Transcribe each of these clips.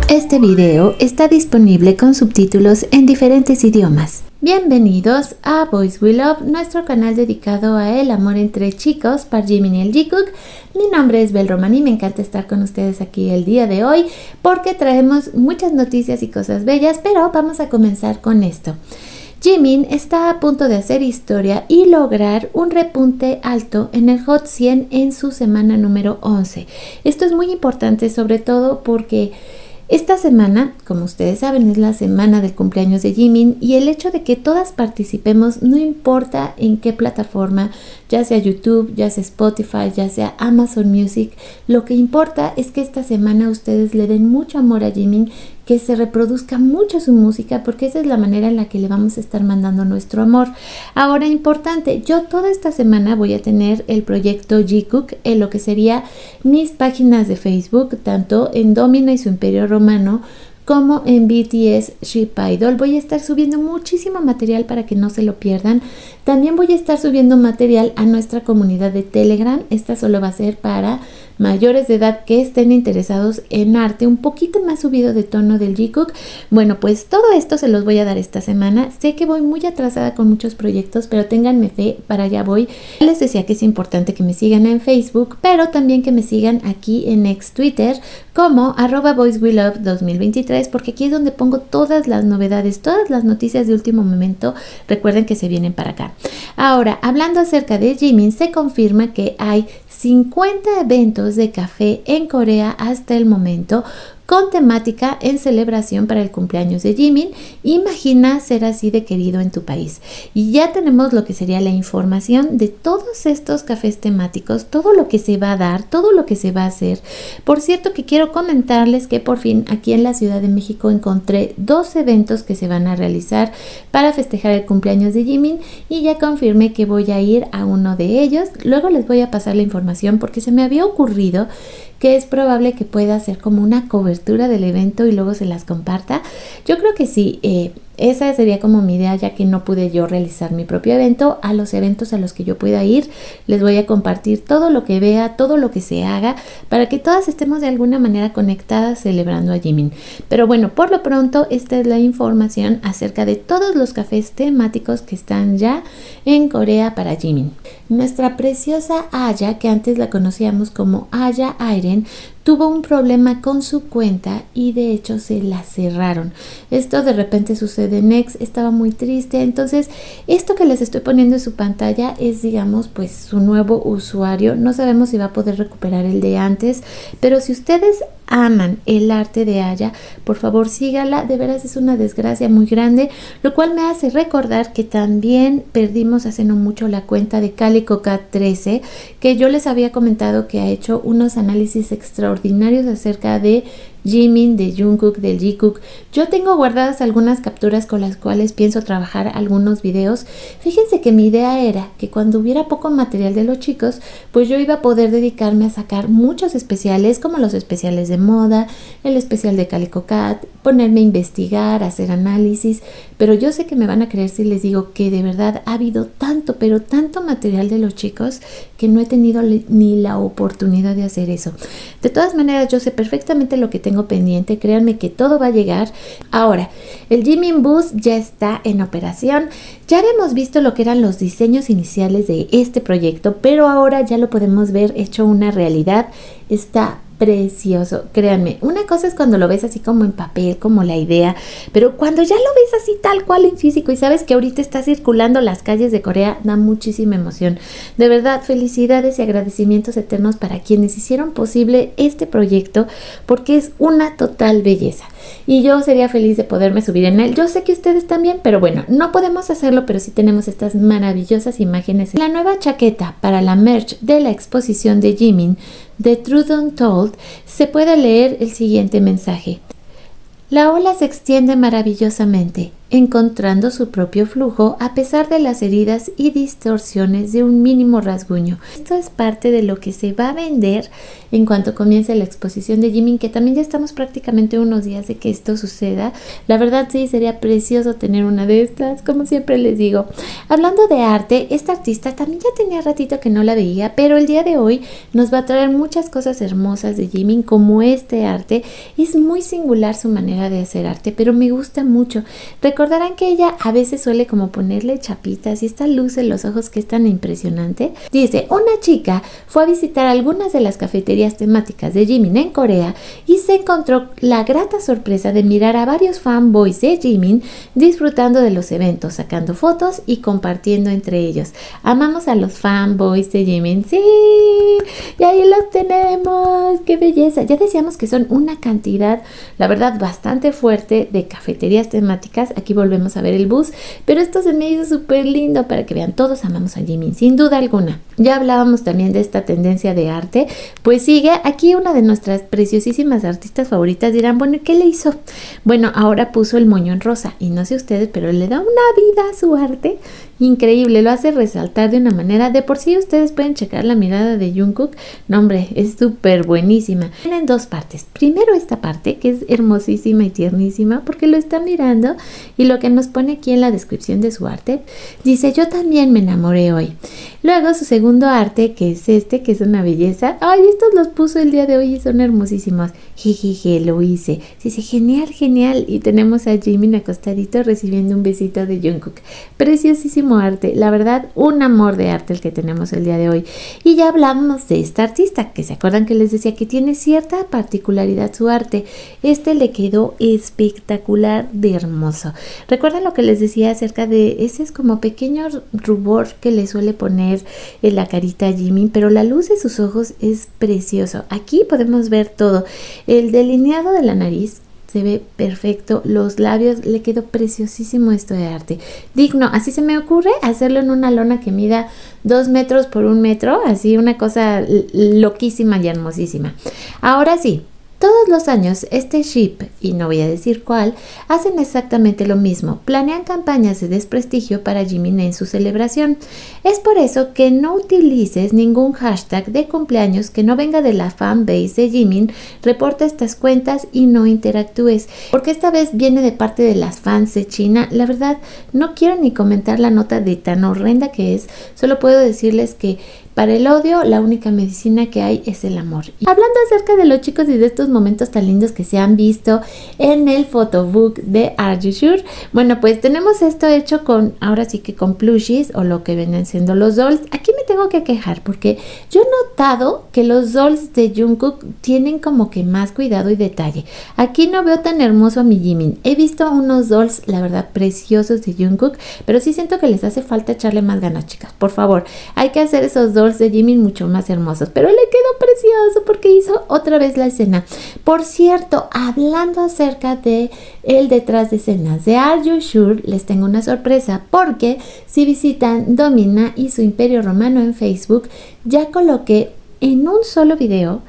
Este video está disponible con subtítulos en diferentes idiomas. Bienvenidos a Boys We Love, nuestro canal dedicado a el amor entre chicos por Jimin y el Jikook. Mi nombre es Bel Román y me encanta estar con ustedes aquí el día de hoy porque traemos muchas noticias y cosas bellas, pero vamos a comenzar con esto. Jimin está a punto de hacer historia y lograr un repunte alto en el Hot 100 en su semana número 11. Esto es muy importante, sobre todo porque esta semana, como ustedes saben, es la semana del cumpleaños de Jimin y el hecho de que todas participemos, no importa en qué plataforma, ya sea YouTube, ya sea Spotify, ya sea Amazon Music, lo que importa es que esta semana ustedes le den mucho amor a Jimin, que se reproduzca mucho su música, porque esa es la manera en la que le vamos a estar mandando nuestro amor. Ahora, importante, yo toda esta semana voy a tener el proyecto Jikook en lo que sería mis páginas de Facebook, tanto en Domino y su Imperio Romano, como en BTS Ship Idol. Voy a estar subiendo muchísimo material para que no se lo pierdan. También voy a estar subiendo material a nuestra comunidad de Telegram. Esta solo va a ser para mayores de edad que estén interesados en arte un poquito más subido de tono del Jikook. Bueno, pues todo esto se los voy a dar esta semana. Sé que voy muy atrasada con muchos proyectos, pero ténganme fe, para allá voy. Les decía que es importante que me sigan en Facebook, pero también que me sigan aquí en ex Twitter como @boyswelove2023, porque aquí es donde pongo todas las novedades, todas las noticias de último momento. Recuerden que se vienen para acá. Ahora, hablando acerca de Jimin, se confirma que hay 50 eventos de café en Corea hasta el momento, con temática en celebración para el cumpleaños de Jimin. Imagina ser así de querido en tu país. Y ya tenemos lo que sería la información de todos estos cafés temáticos, todo lo que se va a dar, todo lo que se va a hacer. Por cierto, que quiero comentarles que por fin aquí en la Ciudad de México encontré 2 eventos que se van a realizar para festejar el cumpleaños de Jimin y ya confirmé que voy a ir a uno de ellos. Luego les voy a pasar la información porque se me había ocurrido que es probable que pueda hacer como una cobertura del evento y luego se las comparta. Yo creo que sí, esa sería como mi idea, ya que no pude yo realizar mi propio evento. A los eventos a los que yo pueda ir, les voy a compartir todo lo que vea, todo lo que se haga, para que todas estemos de alguna manera conectadas celebrando a Jimin. Pero bueno, por lo pronto, esta es la información acerca de todos los cafés temáticos que están ya en Corea para Jimin. Nuestra preciosa Aya, que antes la conocíamos como Aya Airen, tuvo un problema con su cuenta y de hecho se la cerraron. Esto de repente sucede en X, estaba muy triste. Entonces, esto que les estoy poniendo en su pantalla es, digamos, pues su nuevo usuario. No sabemos si va a poder recuperar el de antes, pero si ustedes aman el arte de Aya, por favor sígala. De veras es una desgracia muy grande, lo cual me hace recordar que también perdimos hace no mucho la cuenta de Calico Cat 13, que yo les había comentado que ha hecho unos análisis extraordinarios acerca de Jimin, de Jungkook, del Jikook. Yo tengo guardadas algunas capturas con las cuales pienso trabajar algunos videos. Fíjense que mi idea era que cuando hubiera poco material de los chicos, pues yo iba a poder dedicarme a sacar muchos especiales, como los especiales de moda, el especial de Calico Cat, ponerme a investigar, hacer análisis. Pero yo sé que me van a creer si les digo que de verdad ha habido tanto, pero tanto material de los chicos que no he tenido ni la oportunidad de hacer eso. De todas maneras, yo sé perfectamente lo que tengo pendiente. Créanme que todo va a llegar. Ahora, el Jimin Bus ya está en operación. Ya habíamos visto lo que eran los diseños iniciales de este proyecto, pero ahora ya lo podemos ver hecho una realidad. Está precioso, créanme. Una cosa es cuando lo ves así como en papel, como la idea, pero cuando ya lo ves así tal cual en físico y sabes que ahorita está circulando las calles de Corea, da muchísima emoción. De verdad, felicidades y agradecimientos eternos para quienes hicieron posible este proyecto, porque es una total belleza. Y yo sería feliz de poderme subir en él. Yo sé que ustedes también, pero bueno, no podemos hacerlo, pero sí tenemos estas maravillosas imágenes. La nueva chaqueta para la merch de la exposición de Jimin, The Truth Untold, se puede leer el siguiente mensaje: la ola se extiende maravillosamente. encontrando su propio flujo a pesar de las heridas y distorsiones de un mínimo rasguño. Esto es parte de lo que se va a vender en cuanto comience la exposición de Jimin, que también ya estamos prácticamente unos días de que esto suceda. La verdad sí, sería precioso tener una de estas, como siempre les digo. Hablando de arte, esta artista también ya tenía ratito que no la veía, pero el día de hoy nos va a traer muchas cosas hermosas de Jimin, como este arte. Es muy singular su manera de hacer arte, pero me gusta mucho. Recordarán que ella a veces suele como ponerle chapitas y esta luz en los ojos que es tan impresionante. Dice, una chica fue a visitar algunas de las cafeterías temáticas de Jimin en Corea y se encontró la grata sorpresa de mirar a varios fanboys de Jimin disfrutando de los eventos, sacando fotos y compartiendo entre ellos. Amamos a los fanboys de Jimin, sí, y ahí los tenemos, qué belleza. Ya decíamos que son una cantidad, la verdad, bastante fuerte de cafeterías temáticas. Aquí volvemos a ver el bus, pero esto se me hizo súper lindo para que vean, todos amamos a Jimin, sin duda alguna. Ya hablábamos también de esta tendencia de arte, pues sigue aquí una de nuestras preciosísimas artistas favoritas. Dirán, bueno, ¿qué le hizo? Bueno, ahora puso el moño en rosa y no sé ustedes, pero le da una vida a su arte increíble, lo hace resaltar de una manera. De por sí ustedes pueden checar la mirada de Jungkook, no hombre, es súper buenísima. Tienen dos partes. Primero esta parte que es hermosísima y tiernísima porque lo está mirando, y lo que nos pone aquí en la descripción de su arte dice, yo también me enamoré hoy. Luego su segundo arte, que es este, que es una belleza. Ay, estos los puso el día de hoy y son hermosísimos. Jejeje, lo hice. Dice, genial, genial. Y tenemos a Jimin acostadito recibiendo un besito de Jungkook. Preciosísimo arte. La verdad, un amor de arte el que tenemos el día de hoy. Y ya hablamos de esta artista, que se acuerdan que les decía que tiene cierta particularidad su arte. Este le quedó espectacular de hermoso. ¿Recuerdan lo que les decía acerca de ese es como pequeño rubor que le suele poner en la carita a Jimin? Pero la luz de sus ojos es precioso. Aquí podemos ver todo. El delineado de la nariz se ve perfecto, los labios, le quedó preciosísimo esto de arte. Digno, así se me ocurre hacerlo en una lona que mida 2 metros por 1 metro, así una cosa loquísima y hermosísima. Ahora sí, todos los años este ship, y no voy a decir cuál, hacen exactamente lo mismo. Planean campañas de desprestigio para Jimin en su celebración. Es por eso que no utilices ningún hashtag de cumpleaños que no venga de la fanbase de Jimin. Reporta estas cuentas y no interactúes, porque esta vez viene de parte de las fans de China. La verdad, no quiero ni comentar la nota de tan horrenda que es. Solo puedo decirles que para el odio, la única medicina que hay es el amor. Y hablando acerca de los chicos y de estos momentos tan lindos que se han visto en el photobook de Are You Sure? Bueno, pues tenemos esto hecho con, ahora sí que con plushies o lo que vienen siendo los dolls. Aquí me tengo que quejar porque yo he notado que los dolls de Jungkook tienen como que más cuidado y detalle. Aquí no veo tan hermoso a mi Jimin. He visto unos dolls, la verdad, preciosos de Jungkook, pero sí siento que les hace falta echarle más ganas, chicas. Por favor, hay que hacer esos dolls de Jimin mucho más hermosos, pero le quedó precioso porque hizo otra vez la escena. Por cierto, hablando acerca de el detrás de escenas de Are You Sure, les tengo una sorpresa, porque si visitan Domina y su Imperio Romano en Facebook, ya coloqué en un solo video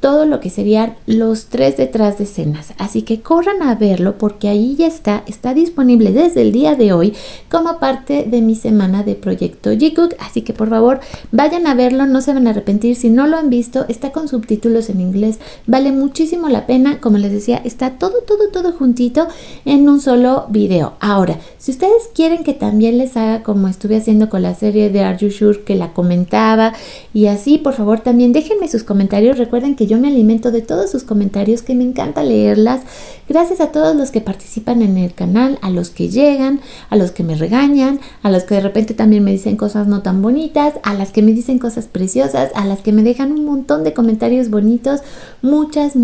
todo lo que serían los 3 detrás de escenas, así que corran a verlo porque ahí ya está disponible desde el día de hoy como parte de mi semana de Proyecto Jikook, así que por favor vayan a verlo, no se van a arrepentir si no lo han visto, está con subtítulos en inglés, vale muchísimo la pena, como les decía, está todo juntito en un solo video. Ahora, si ustedes quieren que también les haga como estuve haciendo con la serie de Are You Sure, que la comentaba y así, por favor también déjenme sus comentarios, recuerden que yo me alimento de todos sus comentarios, que me encanta leerlas. Gracias a todos los que participan en el canal, a los que llegan, a los que me regañan, a los que de repente también me dicen cosas no tan bonitas, a las que me dicen cosas preciosas, a las que me dejan un montón de comentarios bonitos. Muchas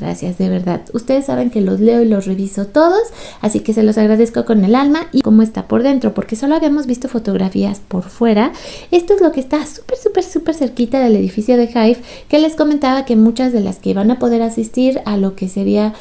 gracias, de verdad. Ustedes saben que los leo y los reviso todos, así que se los agradezco con el alma y cómo está por dentro, porque solo habíamos visto fotografías por fuera. Esto es lo que está súper cerquita del edificio de Hive, que les comentaba que muchas de las que van a poder asistir a lo que sería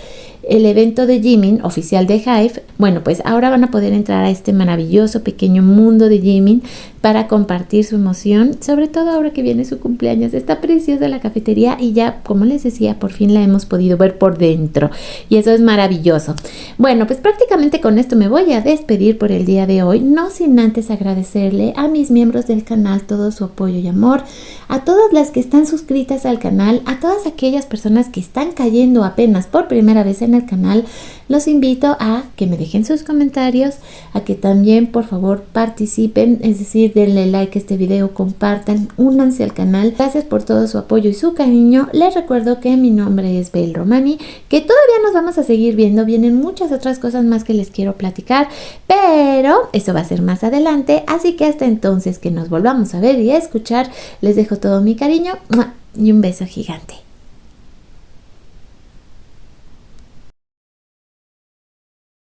el evento de Jimin oficial de Hive, bueno, pues ahora van a poder entrar a este maravilloso pequeño mundo de Jimin para compartir su emoción, sobre todo ahora que viene su cumpleaños. Está preciosa la cafetería y ya, como les decía, por fin la hemos podido ver por dentro y eso es maravilloso. Bueno, pues prácticamente con esto me voy a despedir por el día de hoy, no sin antes agradecerle a mis miembros del canal todo su apoyo y amor, a todas las que están suscritas al canal, a todas aquellas personas que están cayendo apenas por primera vez en el canal. Los invito a que me dejen sus comentarios, a que también por favor participen, es decir, denle like a este video, compartan, únanse al canal. Gracias por todo su apoyo y su cariño. Les recuerdo que mi nombre es Bel Romani, que todavía nos vamos a seguir viendo, vienen muchas otras cosas más que les quiero platicar, pero eso va a ser más adelante, así que hasta entonces que nos volvamos a ver y a escuchar, les dejo todo mi cariño y un beso gigante.